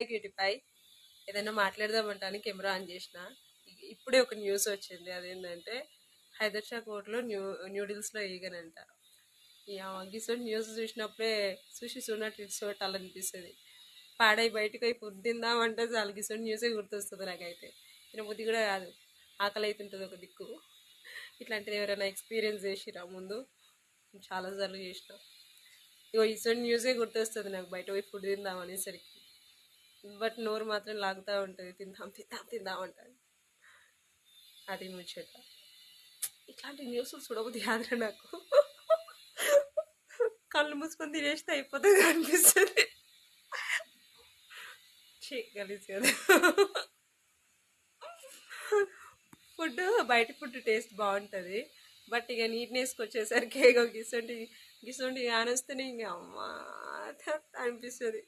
క్యూటిఫై ఏదైనా మాట్లాడదామంటాను camera on చేసిన. ఇప్పుడే ఒక న్యూస్ వచ్చింది. అదేంటంటే హైదర్ కోర్టులో న్యూడిల్స్లో ఈగనంట. గిసోటి న్యూస్ చూసినప్పుడే చూసినట్టు ఇడిచిపెట్టాలనిపిస్తుంది. పాడై బయటకు పోయి ఫుడ్ తిందామంటే చాలు గిసోటి న్యూసే గుర్తొస్తుంది నాకైతే. తినబుద్ధి కూడా కాదు, ఆకలి అవుతుంటుంది ఒక దిక్కు. ఇట్లాంటిది ఎవరైనా ఎక్స్పీరియన్స్ చేసిరా ముందు? చాలాసార్లు చేసిన. ఇగో ఇసోటి న్యూసే గుర్తొస్తుంది నాకు, బయట పోయి ఫుడ్ తిందాం అనేసరికి. బట్ నోరు మాత్రం లాగుతూ ఉంటుంది, తిందాం తిందాం తిందాం అంటాను. అది ముచ్చట. ఇట్లాంటి న్యూస్ చూడబుద్ధి కాదురా నాకు. కళ్ళు మూసుకొని తినేస్తే అయిపోతుంది అనిపిస్తుంది. గలీజ్ కదా. ఫుడ్ బయట ఫుడ్ టేస్ట్ బాగుంటుంది, బట్ ఇక నీట్నెస్కి వచ్చేసరికి ఇక గిసొంటి ఆనొస్తేనే ఇంక అమ్మా అనిపిస్తుంది.